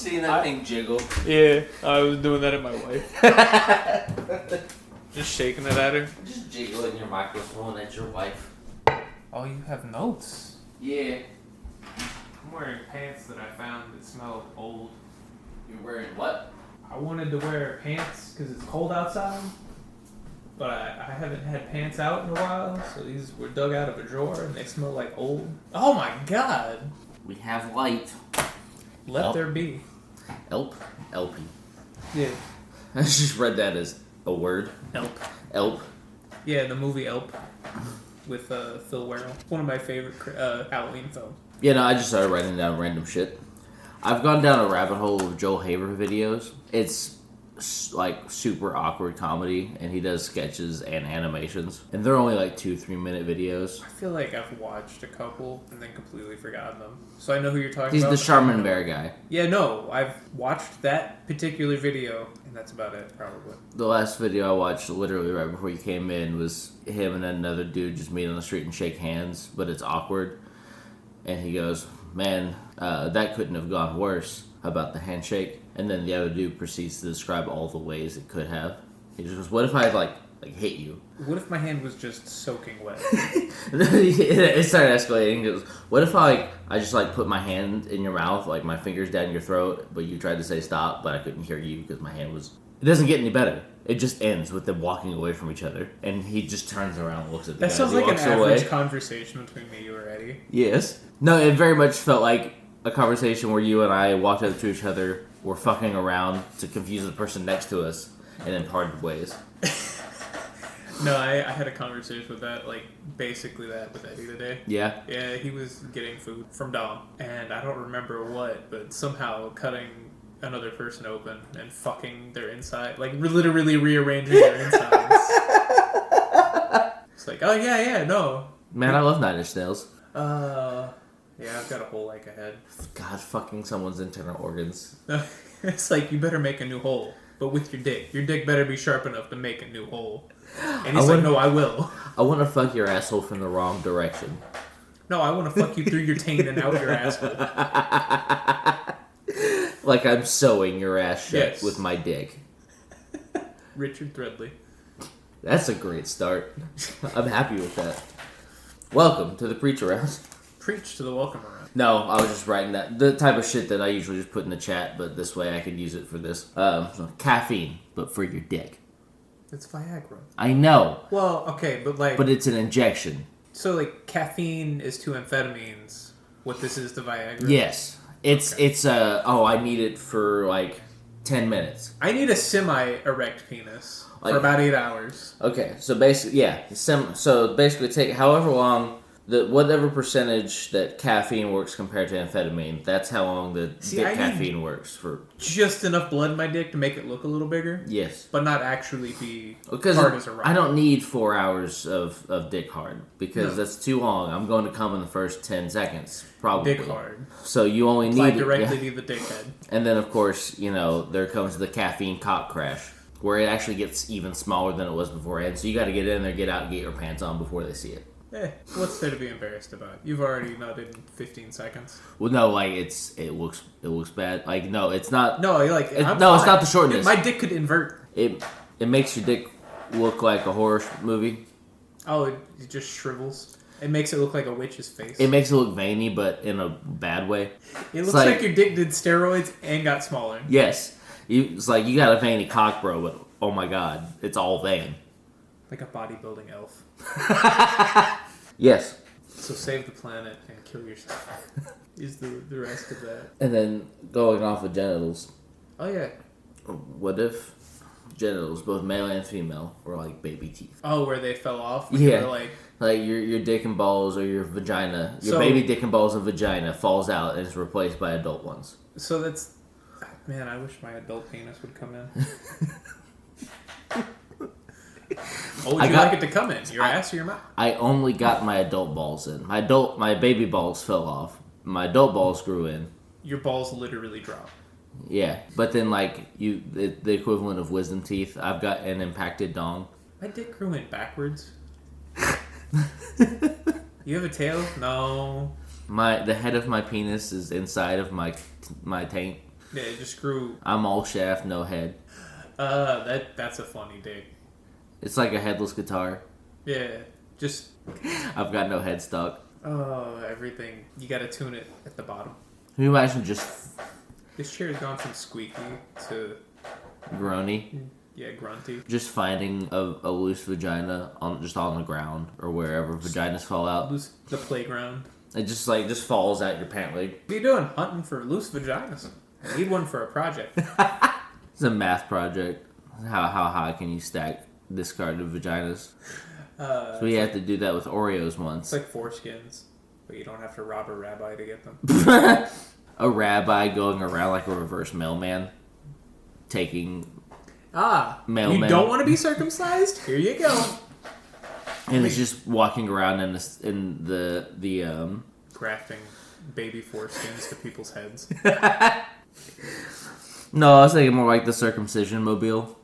seen that thing jiggle? Yeah, I was doing that at my wife. Just shaking it at her. Just jiggling your microphone at your wife. Oh, you have notes? Yeah. I'm wearing pants that I found that smell old. You're wearing what? I wanted to wear pants because it's cold outside, but I haven't had pants out in a while, so these were dug out of a drawer and they smell like old. Oh my god! We have light. Let there be. Elp? LP. Yeah. I just read that as a word. Elp. Elp. Yeah, the movie Elp with Phil Werrell. One of my favorite Halloween films. Yeah, no, I just started writing down random shit. I've gone down a rabbit hole of Joel Haver videos. It's like super awkward comedy, and he does sketches and animations. And they're only like 2-3 minute videos. I feel like I've watched a couple and then completely forgotten them. So I know who you're talking He's about. the Charmin Bear guy. Yeah, no, I've watched that particular video, and that's about it, probably. The last video I watched, literally right before you came in, was him and another dude just meet on the street and shake hands, but it's awkward. And he goes, man, that couldn't have gone worse about the handshake. And then the other dude proceeds to describe all the ways it could have. He just goes, what if I like hit you? What if my hand was just soaking wet? It started escalating. It goes, what if I just like put my hand in your mouth, like my fingers down your throat, but you tried to say stop, but I couldn't hear you because my hand was... It doesn't get any better. It just ends with them walking away from each other. And he just turns around and looks at the guy. That sounds like an average conversation between me, you, or Eddie. Yes. No, it very much felt like a conversation where you and I walked up to each other, were fucking around to confuse the person next to us, and then parted ways. No, I had a conversation with that, like, basically that with Eddie today. Yeah? Yeah, he was getting food from Dom, and I don't remember what, but somehow cutting another person open and fucking their inside, like, literally rearranging their insides. It's like, oh, yeah, no. Man, I love Nine Inch Nails. Yeah, I've got a hole like a head. God, fucking someone's internal organs. It's like, you better make a new hole, but with your dick. Your dick better be sharp enough to make a new hole. And he's like, no, I will. I want to fuck your asshole from the wrong direction. No, I want to fuck you through your taint and out your asshole. Like I'm sewing your ass shut Yes. with my dick. Richard Threadley. That's a great start. I'm happy with that. Welcome to the Preach Around. Preach to the welcome around. No, I was just writing that. The type of shit that I usually just put in the chat, but this way I could use it for this. So caffeine, but for your dick. It's Viagra. I know. Well, okay, but like... But it's an injection. So, like, caffeine is to amphetamines what this is to Viagra? Yes. It's I need it for like 10 minutes. I need a semi-erect penis Like, for about 8 hours. Okay, so basically, yeah. So basically take however long... whatever percentage that caffeine works compared to amphetamine, that's how long the caffeine works for. Just enough blood in my dick to make it look a little bigger. Yes. But not actually be because hard as a rock. I don't need 4 hours of dick hard because that's too long. I'm going to come in the first 10 seconds, probably. Dick hard. So you only Apply need directly to the dickhead. And then, of course, there comes the caffeine cock crash, where it actually gets even smaller than it was beforehand. So you got to get in there, get out, and get your pants on before they see it. What's there to be embarrassed about? You've already nutted in 15 seconds. Well, no, like it looks bad. Like no, it's not. No, like it's not the shortness. My dick could invert. It makes your dick look like a horror movie. Oh, it just shrivels. It makes it look like a witch's face. It makes it look veiny, but in a bad way. It looks like your dick did steroids and got smaller. Yes, it's like you got a veiny cock, bro. But oh my god, it's all vein. Like a bodybuilding elf. Yes. So save the planet and kill yourself is the rest of that. And then going off of genitals. Oh yeah. What if genitals, both male and female, were like baby teeth? Oh, where they fell off? Yeah. Like your dick and balls or your vagina, your baby dick and balls and vagina falls out and is replaced by adult ones. So that's... Man, I wish my adult penis would come in. What would you like it to come in? Your ass or your mouth? I only got my adult balls in. My baby balls fell off. My adult balls grew in. Your balls literally dropped. Yeah, but then the equivalent of wisdom teeth. I've got an impacted dong. My dick grew in backwards. You have a tail? No. The head of my penis is inside of my taint. Yeah, it just grew. I'm all shaft, no head. That's a funny dick. It's like a headless guitar. Yeah, just I've got no headstock. everything. You gotta tune it at the bottom. Can you imagine just This chair has gone from squeaky to groany? yeah, grunty. Just finding a loose vagina on the ground or wherever vaginas fall out. Loose the playground. It just falls out your pant leg. What are you doing? Hunting for loose vaginas. I need one for a project. It's a math project. How high can you stack discarded vaginas? So we had to do that with Oreos once. It's like foreskins, but you don't have to rob a rabbi to get them. A rabbi going around like a reverse mailman, taking mailmen. You don't want to be circumcised? Here you go. And it's just walking around in the Grafting baby foreskins to people's heads. No, I was thinking more like the circumcision mobile,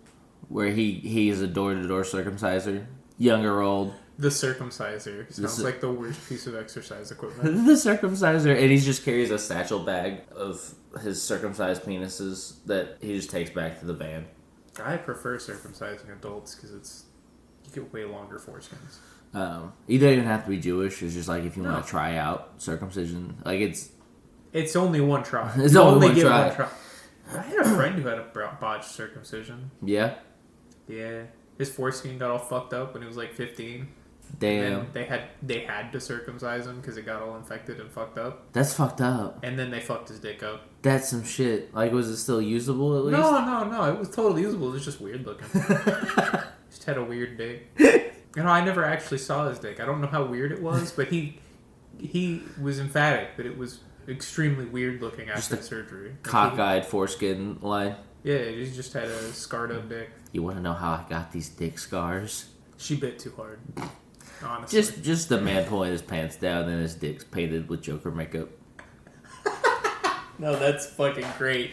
where he is a door-to-door circumciser, young or old. The circumciser sounds like the worst piece of exercise equipment. The circumciser, and he just carries a satchel bag of his circumcised penises that he just takes back to the van. I prefer circumcising adults because you get way longer foreskins. You don't even have to be Jewish. It's just like if you No. want to try out circumcision, like It's only one try. It's You only one get try. I had a friend who had a botched circumcision. yeah, Yeah, his foreskin got all fucked up when he was like 15. damn, And they had to circumcise him because it got all infected and fucked up. that's fucked up. And then they fucked his dick up. That's some shit. Like, was it still usable at least? No, it was totally usable. It was just weird looking. Just had a weird dick. I never actually saw his dick. I don't know how weird it was, but he was emphatic that it was extremely weird looking after surgery. Cockeyed foreskin line. Yeah, he just had a scarred up dick. You want to know how I got these dick scars? She bit too hard. Honestly. Just the man pulling his pants down and his dick's painted with Joker makeup. No, that's fucking great.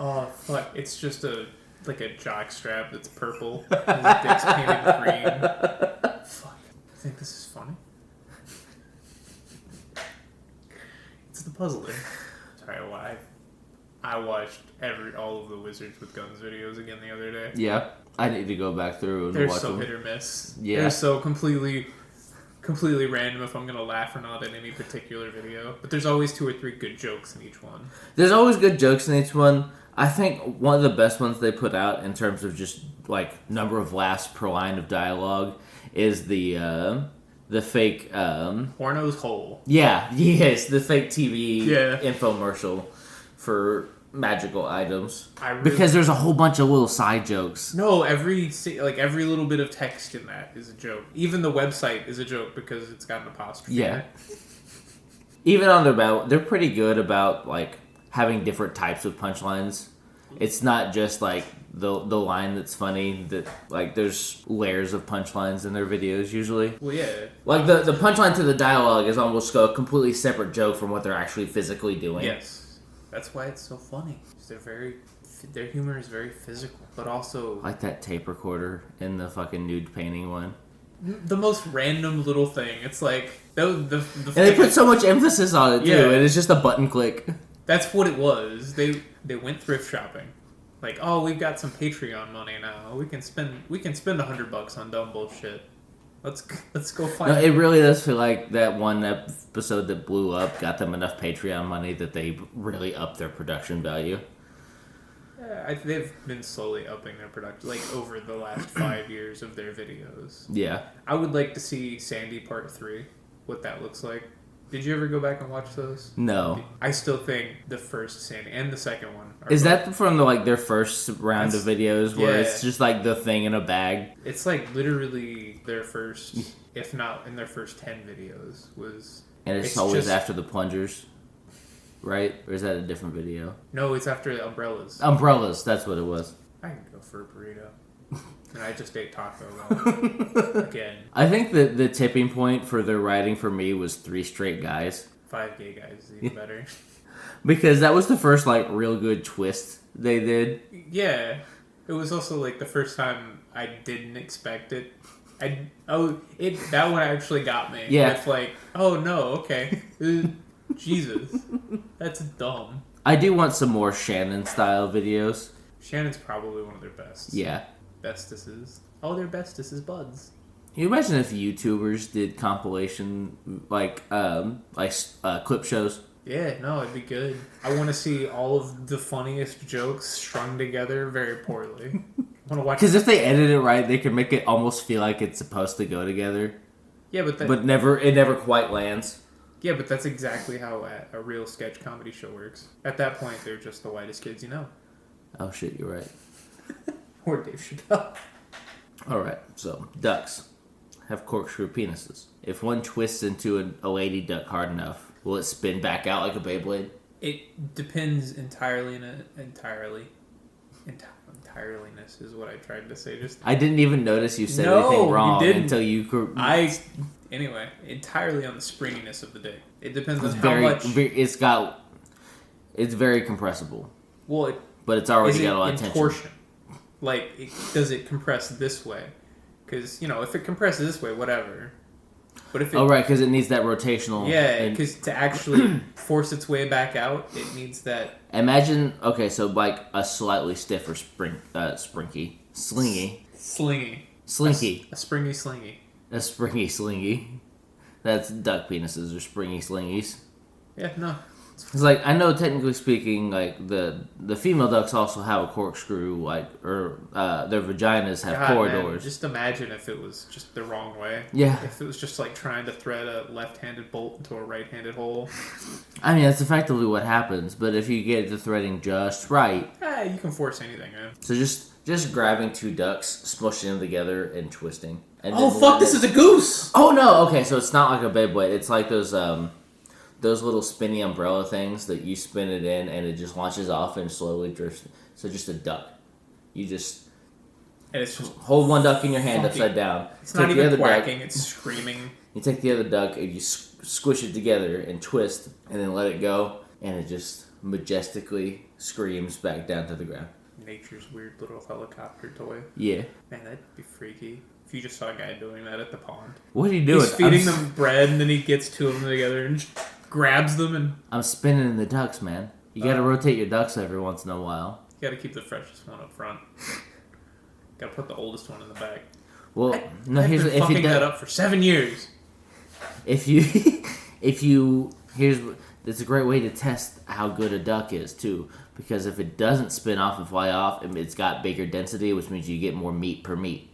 Oh fuck! It's just a jock strap that's purple. And his dick's painted green. Fuck! I think this is funny. It's the puzzler. Sorry, I watched all of the Wizards with Guns videos again the other day. Yeah, I need to go back through and They're watch so them. hit or miss. Yeah. They're so completely random if I'm gonna laugh or not in any particular video. But there's always 2 or 3 good jokes in each one. There's always good jokes in each one. I think one of the best ones they put out in terms of just like number of laughs per line of dialogue is the fake Porno's hole. yes, the fake TV Yeah. infomercial for magical items. Really, Because there's a whole bunch of little side jokes. no, every little bit of text in that is a joke. Even the website is a joke because it's got an apostrophe. in Yeah. it. Even on their battle, they're pretty good about like having different types of punchlines. It's not just like the line that's funny. That like there's layers of punchlines in their videos usually. Well, yeah. Like the punchline to the dialogue is almost a completely separate joke from what they're actually physically doing. Yes. That's why it's so funny. Their humor is very physical, but also Like that tape recorder in the fucking nude painting one. the most random little thing. It's like the And they put so much emphasis on it too, Yeah. and it's just a button click. That's what it was. They went thrift shopping. Like, oh, we've got some Patreon money now. We can spend $100 on dumb bullshit. Let's go find. No, it really does feel like that one episode that blew up got them enough Patreon money that they really upped their production value. They've been slowly upping their production, like over the last 5 years of their videos. Yeah. I would like to see Sandy Part 3, what that looks like. Did you ever go back and watch those? No. I still think the first Sandy and the second one are Is both- that from their first round of videos where it's just like the thing in a bag? It's like literally their first, if not in their first 10 videos was. And it's always after the plungers, right? Or is that a different video? No, it's after the umbrellas. Umbrellas, that's what it was. I can go for a burrito. And I just ate Taco Bell again. I think that the tipping point for their writing for me was 3 straight guys. 5 gay guys is even better. Because that was the first real good twist they did. Yeah. It was also like the first time I didn't expect it. That one actually got me. Yeah. It's like, oh no, okay. Jesus. That's dumb. I do want some more Shannon-style videos. Shannon's probably one of their best. Yeah. Bestesses. Oh, their bestest is Buds. Can you imagine if YouTubers did compilation, clip shows? Yeah, no, it'd be good. I want to see all of the funniest jokes strung together very poorly. I want to watch. Because if they edit it right, they can make it almost feel like it's supposed to go together. Yeah, but it never quite lands. Yeah, but that's exactly how a real sketch comedy show works. At that point, they're just the whitest kids you know. Oh shit, you're right. Or Dave Chappelle. All right, so ducks have corkscrew penises. If one twists into a lady duck hard enough, will it spin back out like a Beyblade? It depends entireliness is what I tried to say. I didn't even notice you said No, anything wrong you didn't. until you. Anyway, entirely on the springiness of the dick. It depends on how much. It's very compressible. Well, but it's already got a lot of tension. Torsion? Like, does it compress this way? Because if it compresses this way, whatever. But if it, right, because it needs that rotational. Yeah, because to actually force its way back out, it needs that. Imagine, so like a slightly stiffer slingy. A springy slingy. A springy slingy. That's duck penises or springy slingies. Yeah, no. It's like, I know technically speaking, like the female ducks also have a corkscrew, their vaginas have corridors. Man, just imagine if it was just the wrong way. Yeah. If it was just like trying to thread a left-handed bolt into a right-handed hole. I mean, that's effectively what happens, but if you get the threading just right. You can force anything, man. So just grabbing two ducks, smushing them together, and twisting. And this is a goose! Oh, no, okay, so it's not like a Beyblade. It's like those little spinny umbrella things that you spin it in and it just launches off and slowly drifts. So just a duck. You just and it's just hold one duck in your hand upside down. It's not even quacking, it's screaming. You take the other duck and you squish it together and twist and then let it go and it just majestically screams back down to the ground. Nature's weird little helicopter toy. Yeah. Man, that'd be freaky. If you just saw a guy doing that at the pond. What are you doing? He's feeding them bread and then he gets two of them together and grabs them and... I'm spinning the ducks, man. You gotta rotate your ducks every once in a while. You gotta keep the freshest one up front. Gotta put the oldest one in the back. Well, I've been fucking that up for 7 years. It's a great way to test how good a duck is too, because if it doesn't spin off and fly off, it's got bigger density, which means you get more meat per meat.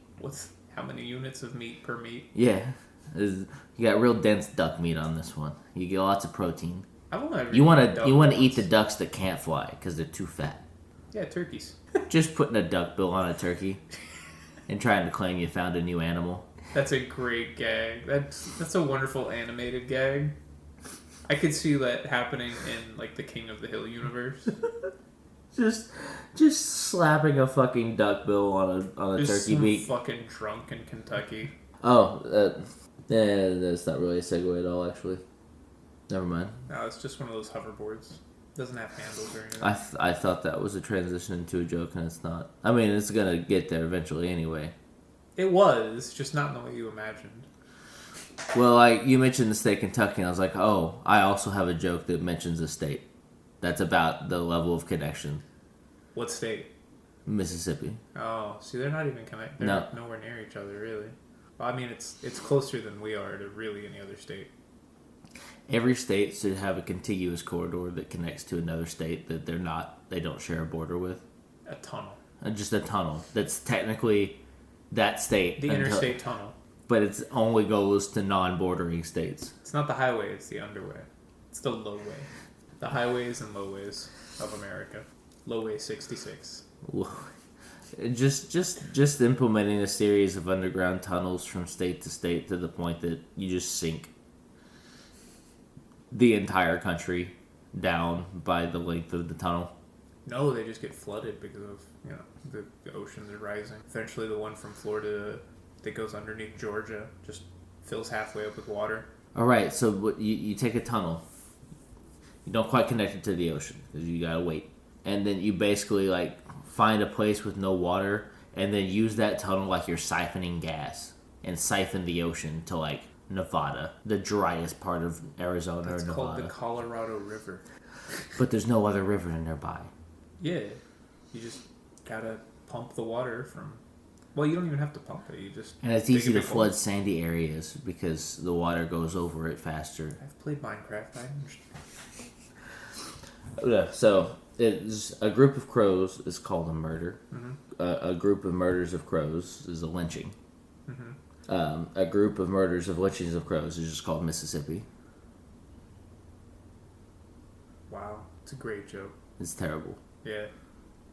How many units of meat per meat? Yeah. You got real dense duck meat on this one. You get lots of protein. You want to eat the ducks that can't fly because they're too fat. Yeah, turkeys. Just putting a duck bill on a turkey and trying to claim you found a new animal. That's a great gag. That's a wonderful animated gag. I could see that happening in like the King of the Hill universe. Just slapping a fucking duck bill on a turkey beak. Fucking drunk in Kentucky. Oh, that's not really a segue at all, actually. Never mind. No, it's just one of those hoverboards. Doesn't have handles or anything. I thought that was a transition into a joke, and it's not. I mean, it's gonna get there eventually anyway. It was, just not in the way you imagined. Well, like, you mentioned the state Kentucky, and I was like, oh, I also have a joke that mentions a state. That's about the level of connection. What state? Mississippi. Oh, see, they're not even connected. They're nowhere near each other, really. Well, I mean, it's closer than we are to really any other state. Every state should have a contiguous corridor that connects to another state that they don't share a border with. A tunnel. Just a tunnel. That's technically that state. The interstate tunnel. But its only goes to non-bordering states. It's not the highway, it's the underway. It's the lowway. The highways and lowways of America. Lowway 66. Just implementing a series of underground tunnels from state to state to the point that you just sink the entire country down by the length of the tunnel. No, they just get flooded because of the oceans are rising. Eventually, the one from Florida that goes underneath Georgia just fills halfway up with water. All right, so you take a tunnel. You don't quite connect it to the ocean because you gotta wait, and then you basically like find a place with no water, and then use that tunnel like you're siphoning gas and siphon the ocean to like Nevada, the driest part of Arizona It's or Nevada. called the Colorado River. But there's no other river nearby. Yeah, you just gotta pump the water from. Well, you don't even have to pump it. You just. And it's dig easy a to big flood hole. sandy areas because the water goes over it faster. I've played Minecraft. I understand. Yeah, so it's a group of crows is called a murder. Mm-hmm. A group of murders of crows is a lynching. Mm-hmm. A group of murders of lynchings of crows is just called Mississippi. Wow, it's a great joke. It's terrible. Yeah.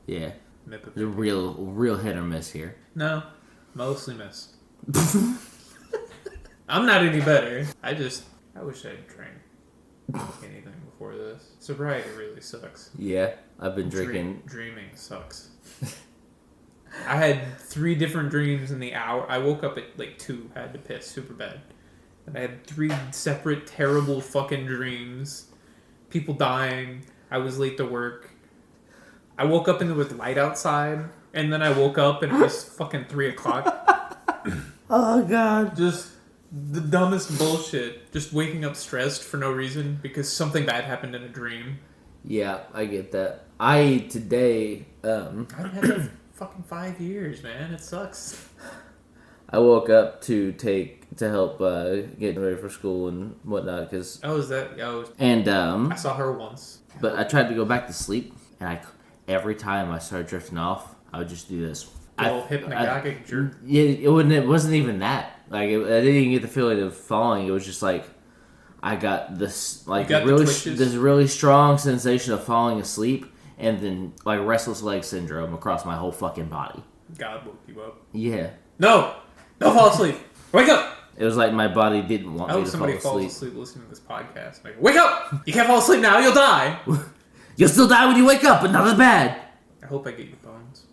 Yeah, Nip it. there's a real hit or miss here. No, mostly miss. I'm not any better. I wish I drank anything before this. Sobriety really sucks. Yeah, I've been drinking. Dreaming sucks. I had 3 different dreams in the hour. I woke up at like 2, had to piss super bad. And I had 3 separate terrible fucking dreams. People dying. I was late to work. I woke up and there was light outside. And then I woke up and it was fucking 3 o'clock. Oh god. Just the dumbest bullshit. Just waking up stressed for no reason because something bad happened in a dream. Yeah, I get that. I today I haven't had that for fucking 5 years, man. It sucks. I woke up to help get ready for school and whatnot because Oh, is that? Oh, and I saw her once. but I tried to go back to sleep and every time I started drifting off I would just do this. Little hypnagogic jerk. Yeah, it wasn't even that. Like I didn't even get the feeling of falling. It was just like I got this like You got the really twitches? this really strong sensation of falling asleep and then like restless leg syndrome across my whole fucking body. God woke you up. Yeah, No! Don't fall asleep! Wake up! it was like my body didn't want I me hope to somebody fall falls asleep. asleep listening to this podcast. Like, wake up! You can't fall asleep now, you'll die! You'll still die when you wake up, but not as bad. I hope I get your bones.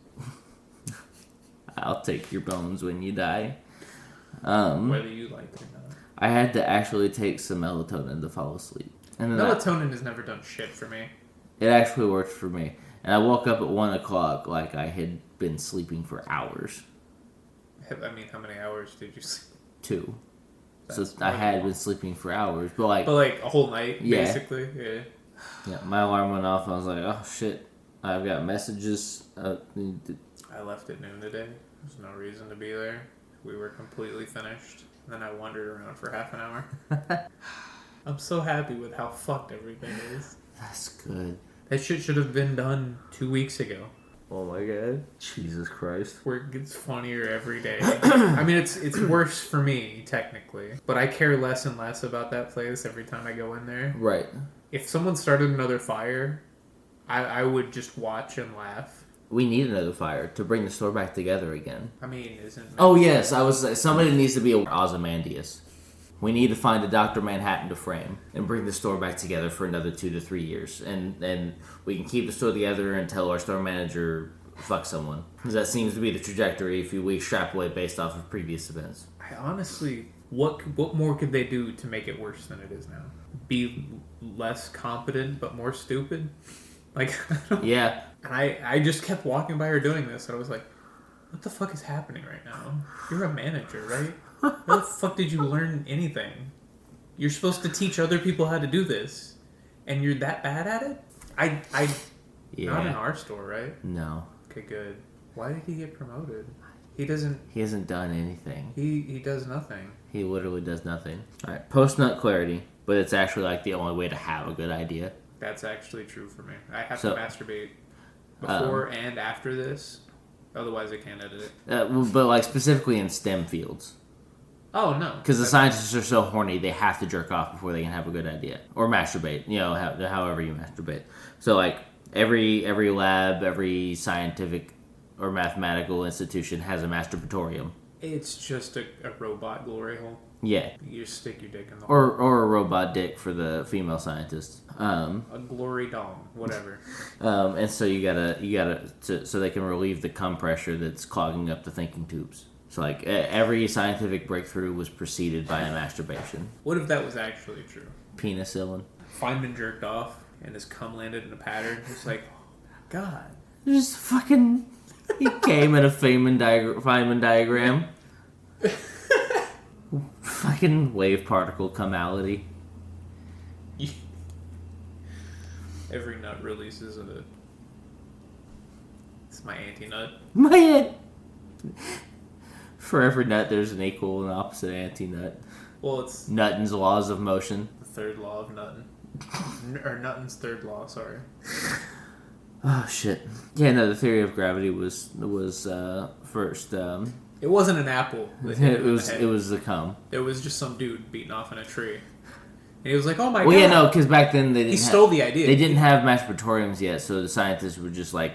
I'll take your bones when you die. Whether you like it or not. I had to actually take some melatonin to fall asleep, and then Melatonin has never done shit for me. it actually worked for me. And I woke up at 1 o'clock like I had been sleeping for hours. I mean, how many hours did you sleep? 2. So That's I more had than been sleeping for hours, but like But like a whole night, Yeah. basically. Yeah. yeah, my alarm went off. And I was like, oh shit, I've got messages. I left at noon today. There's no reason to be there. We were completely finished. And then I wandered around for half an hour. I'm so happy with how fucked everything is. That's good. That shit should have been done 2 weeks ago. Oh my god, Jesus Christ. Where it gets funnier every day. I mean, it's worse for me, technically. But I care less and less about that place every time I go in there. Right. If someone started another fire, I would just watch and laugh. We need another fire to bring the store back together again. I mean, isn't... Oh yes, somebody needs to be a Ozymandias. We need to find a Dr. Manhattan to frame and bring the store back together for another 2 to 3 years. And we can keep the store together until our store manager fucks someone. Because that seems to be the trajectory if we extrapolate based off of previous events. I honestly... What more could they do to make it worse than it is now? Be less competent, but more stupid? Like... Yeah. And I just kept walking by her doing this, and I was like, what the fuck is happening right now? You're a manager, right? Where the fuck did you learn anything? You're supposed to teach other people how to do this, and you're that bad at it? Yeah. Not in our store, right? No. Okay, good. Why did he get promoted? He doesn't... He hasn't done anything. He does nothing. He literally does nothing. Alright, post-nut clarity. But it's actually like the only way to have a good idea. That's actually true for me. I have So, to masturbate before and after this. Otherwise, I can't edit it. But like specifically in STEM fields. Oh, no. Because the scientists are so horny, they have to jerk off before they can have a good idea. Or masturbate, however you masturbate. So, like, every lab, every scientific or mathematical institution has a masturbatorium. It's just a robot glory hole. Yeah. You just stick your dick in the hole. Or a robot dick for the female scientists. A glory dong, whatever. And so you gotta so they can relieve the cum pressure that's clogging up the thinking tubes. So like every scientific breakthrough was preceded by a masturbation. What if that was actually true? Penicillin. Feynman jerked off and his cum landed in a pattern. It's like, oh, God. Just fucking. He came in a Feynman diagram. Fucking wave particle comality. Every nut releases a. It's my anti-nut. My head. For every nut, there's an equal and opposite anti-nut. Well, it's Newton's laws of motion. the third law of Newton. Or Newton's third law, sorry. Oh shit! Yeah, no. The theory of gravity was first. It wasn't an apple. That hit him in the head. It was the cum. It was just some dude beating off in a tree. And he was like, "Oh my god!" Well, yeah, no, because back then they didn't. He stole the idea. They didn't have masturbatoriums yet, so the scientists would just like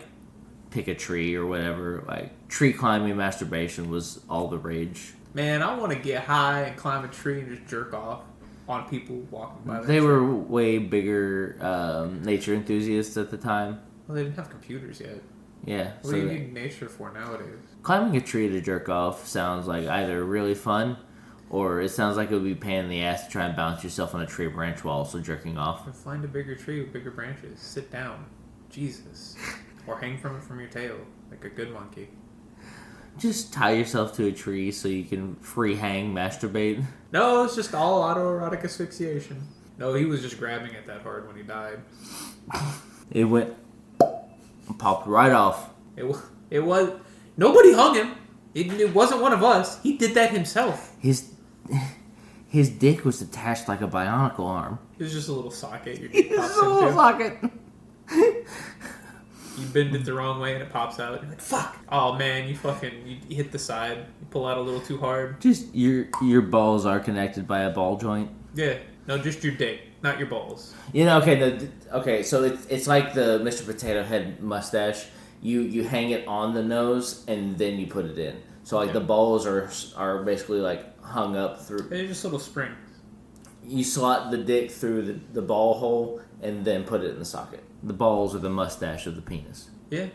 pick a tree or whatever. Like tree climbing masturbation was all the rage. Man, I want to get high and climb a tree and just jerk off on people walking by. They were way bigger nature enthusiasts at the time. Well, they didn't have computers yet. Yeah. What do you need nature for nowadays? Climbing a tree to jerk off sounds like either really fun, or it sounds like it would be a pain in the ass to try and balance yourself on a tree branch while also jerking off. Or find a bigger tree with bigger branches. Sit down. Jesus. Or hang from it from your tail, like a good monkey. Just tie yourself to a tree so you can free hang masturbate. No, it's just all autoerotic asphyxiation. No, he was just grabbing it that hard when he died. It went... popped right off. It was... Nobody hung him. It wasn't one of us. He did that himself. His dick was attached like a bionicle arm. It was just a little socket your dick pops It's a little into. socket. You bend it the wrong way and it pops out. You're like, fuck. Oh man, you hit the side. You pull out a little too hard. Just your balls are connected by a ball joint. Yeah. No, just your dick, not your balls. You know, okay, so it's like the Mr. Potato Head mustache. You hang it on the nose and then you put it in. So like the balls are basically like hung up through. They're just little springs. You slot the dick through the ball hole and then put it in the socket. The balls are the mustache of the penis. Yeah.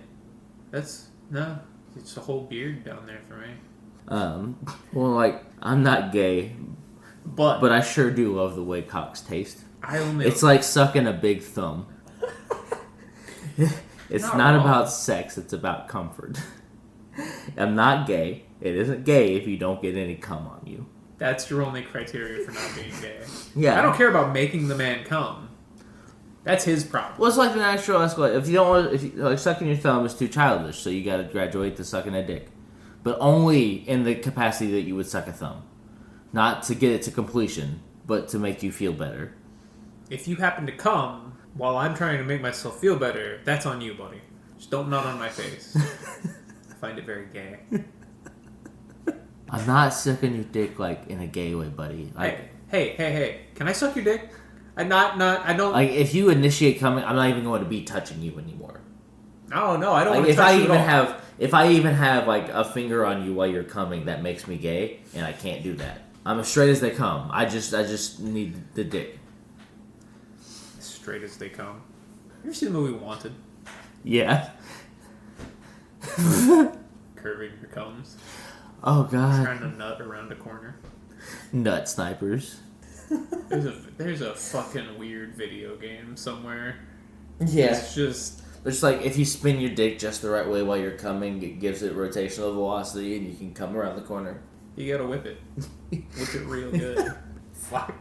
It's a whole beard down there for me. Well, like, I'm not gay, But but I sure do love the way cocks taste. It's like sucking a big thumb. It's not about sex, it's about comfort. I'm not gay. It isn't gay if you don't get any cum on you. That's your only criteria for not being gay. Yeah. I don't care about making the man come. That's his problem. Well, it's like the natural escalate. If sucking your thumb is too childish, so you got to graduate to sucking a dick, but only in the capacity that you would suck a thumb, not to get it to completion, but to make you feel better. If you happen to come while I'm trying to make myself feel better, that's on you, buddy. Just don't nut on my face. I find it very gay. I'm not sucking your dick like in a gay way, buddy. Hey! Can I suck your dick? I don't. Like, if you initiate coming, I'm not even going to be touching you anymore. No, I don't Like, want to touch you at all. if I even have like a finger on you while you're coming, that makes me gay, and I can't do that. I'm as straight as they come. I just need the dick. Straight as they come. You ever seen the movie Wanted? Yeah. Curving your comes. Oh god. Trying to nut around a corner. Nut snipers. There's a fucking weird video game somewhere. Yeah. It's just It's like if you spin your dick just the right way while you're coming, it gives it rotational velocity, and you can come around the corner. You gotta whip it. Whip it real good. Fuck.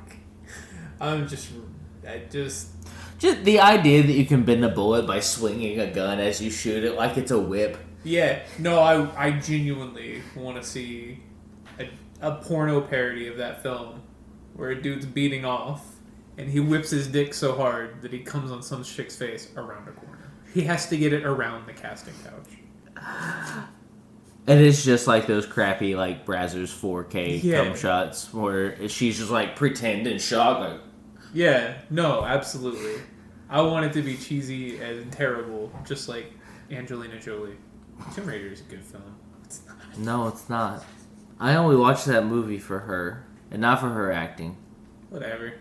Just the idea that you can bend a bullet by swinging a gun as you shoot it like it's a whip. Yeah. No, I genuinely want to see a porno parody of that film where a dude's beating off and he whips his dick so hard that he comes on some chick's face around a corner. He has to get it around the casting couch. And it's just like those crappy, like, Brazzers 4K Yeah. cum shots where she's just, like, pretending shock. Like, Yeah, no, absolutely. I want it to be cheesy and terrible, just like Angelina Jolie. Tomb Raider is a good film. It's not. no, it's not. I only watched that movie for her, and not for her acting. Whatever.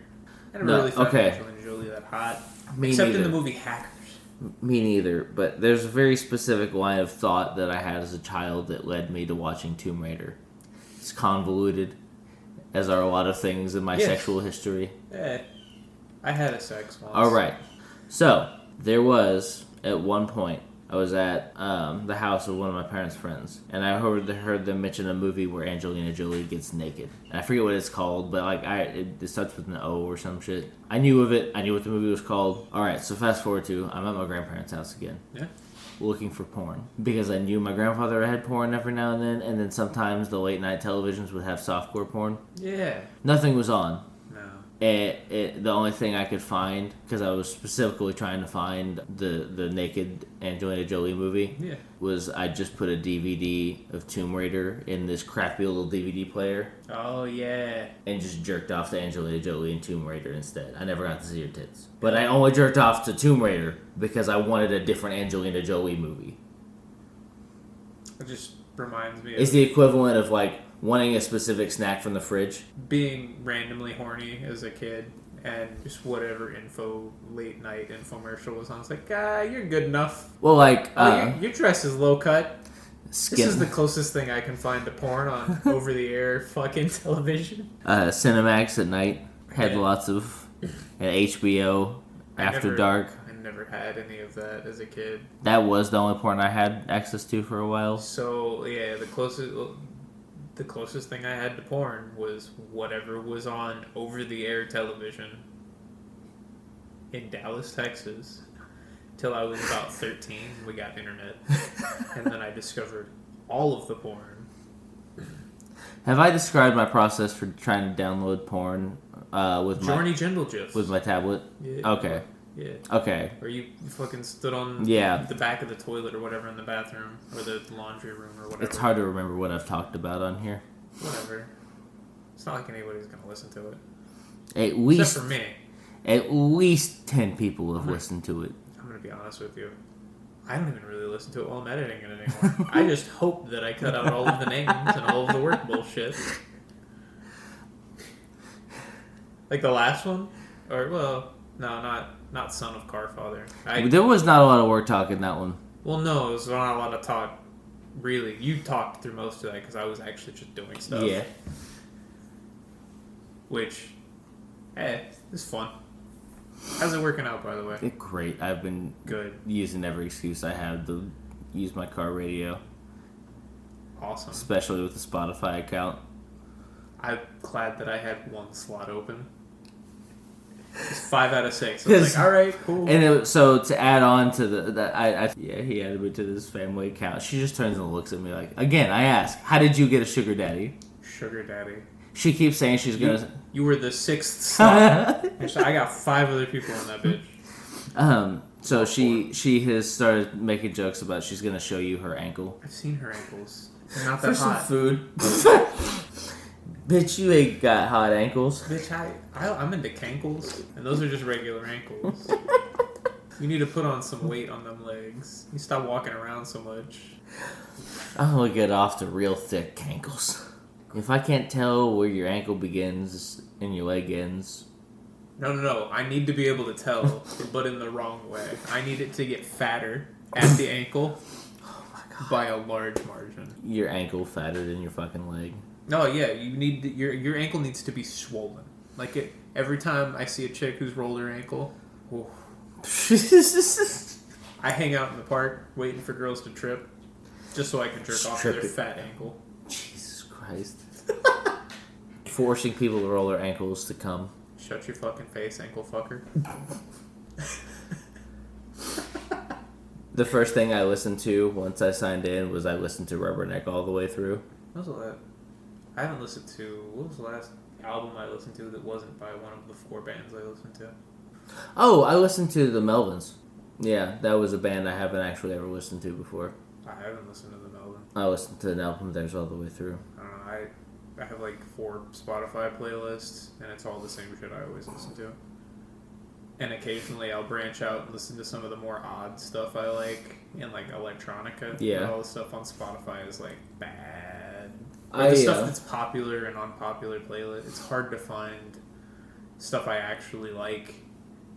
I never No, really found okay. Angelina Jolie that hot. Me Except neither. in the movie Hackers. Me neither, but there's a very specific line of thought that I had as a child that led me to watching Tomb Raider. It's convoluted, as are a lot of things in my Yes. sexual history. I had a sex once. Alright, so, there was, at one point, I was at the house of one of my parents' friends, and I heard them mention a movie where Angelina Jolie gets naked. And I forget what it's called, but like it starts with an O or some shit. I knew of it. I knew what the movie was called. All right, so fast forward to I'm at my grandparents' house again. Yeah. Looking for porn because I knew my grandfather had porn every now and then sometimes the late night televisions would have softcore porn. Yeah. Nothing was on. No. The only thing I could find, because I was specifically trying to find the naked Angelina Jolie movie, Yeah. was I just put a DVD of Tomb Raider in this crappy little DVD player Oh yeah. and just jerked off to Angelina Jolie and Tomb Raider instead. I never got to see her tits. But I only jerked off to Tomb Raider because I wanted a different Angelina Jolie movie. It just reminds me It's of the equivalent of like wanting a specific snack from the fridge. being randomly horny as a kid and just whatever late night infomercial was on. It's like, you're good enough. Well, like Your dress is low cut. skin, This is the closest thing I can find to porn on over the air fucking television. Cinemax at night had Yeah. lots of, and HBO After Dark. I never had any of that as a kid. That was the only porn I had access to for a while. So yeah, the closest thing I had to porn was whatever was on over the air television in Dallas, Texas. Till I was about 13, we got internet, and then I discovered all of the porn. Have I described my process for trying to download porn with Journey Gentle GIFs. with my tablet? Yeah. Okay. Yeah. Okay. Or you fucking stood on Yeah. the back of the toilet or whatever in the bathroom or the laundry room or whatever. It's hard to remember what I've talked about on here. Whatever. It's not like anybody's gonna listen to it. At least Except for me. At least 10 people have listened to it. I'm gonna be honest with you. I don't even really listen to it while I'm editing it anymore. I just hope that I cut out all of the names and all of the work bullshit. Like the last one? Or, well, no, not Son of Carfather. There was not a lot of word talk in that one. Well, no, it was not a lot of talk. Really, you talked through most of that because I was actually just doing stuff. Yeah. Which, it's fun. How's it working out, by the way? Great. I've been Good. using every excuse I have to use my car radio, Awesome. especially with the Spotify account. I'm glad that I had one slot open. It's 5 out of 6. I was like, all right, cool. And so to add on to he added me to this family account. She just turns and looks at me like, again, I ask, how did you get a sugar daddy? Sugar daddy. She keeps saying she's gonna. You were the 6th slot. Actually, I got 5 other people on that bitch. So she has started making jokes about she's gonna show you her ankle. I've seen her ankles. They're not For that some hot. food. Bitch, you ain't got hot ankles. Bitch, I'm into cankles, and those are just regular ankles. You need to put on some weight on them legs. You stop walking around so much. I'm gonna get off to real thick ankles. If I can't tell where your ankle begins and your leg ends. No. I need to be able to tell, but in the wrong way. I need it to get fatter at the ankle by a large margin. Your ankle fatter than your fucking leg. No, yeah, you need your ankle needs to be swollen. Like every time I see a chick who's rolled her ankle, oof, I hang out in the park waiting for girls to trip, just so I can jerk off to their fat ankle. Jesus Christ. Forcing people to roll their ankles to come. Shut your fucking face, ankle fucker. The first thing I listened to once I signed in was I listened to Rubberneck all the way through. What was that? I haven't listened to... What was the last album I listened to that wasn't by one of the 4 bands I listened to? Oh, I listened to the Melvins. Yeah, that was a band I haven't actually ever listened to before. I haven't listened to the Melvin. I listened to an album of theirs all the way through. I don't know. I have like 4 Spotify playlists, and it's all the same shit I always listen to. And occasionally I'll branch out and listen to some of the more odd stuff I like, and like electronica. Yeah. But all the stuff on Spotify is like bad. Or the stuff that's popular and unpopular playlist. It's hard to find stuff I actually like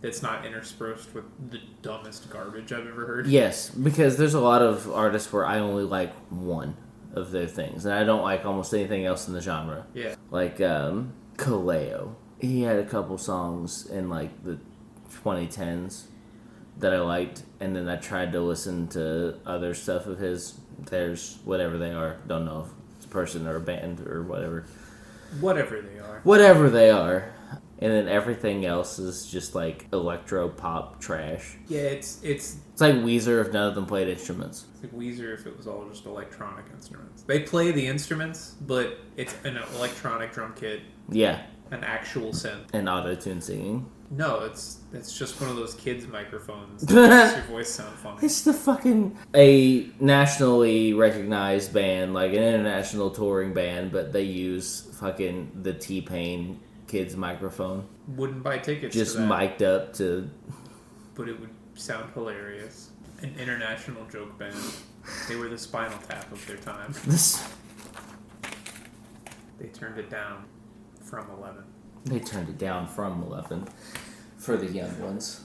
that's not interspersed with the dumbest garbage I've ever heard. Yes, because there's a lot of artists where I only like one of their things, and I don't like almost anything else in the genre. Yeah. Like Kaleo. He had a couple songs in like the 2010s that I liked, and then I tried to listen to other stuff of his. There's whatever they are. Don't know if it's a person or a band or whatever. Whatever they are. Whatever they are. And then everything else is just like electro pop trash. Yeah, it's It's like Weezer if none of them played instruments. like Weezer if it was all just electronic instruments. They play the instruments, but it's an electronic drum kit, Yeah. an actual synth. And auto-tune singing. No, it's just one of those kids' microphones that makes your voice sound funny. It's the fucking a nationally recognized band, like an international touring band, but they use fucking the T-Pain kids microphone. Wouldn't buy tickets Just to that, mic'd up to but it would sound hilarious. An international joke band. They were the Spinal Tap of their time. this. They turned it down from 11. They turned it down from 11 for the young ones.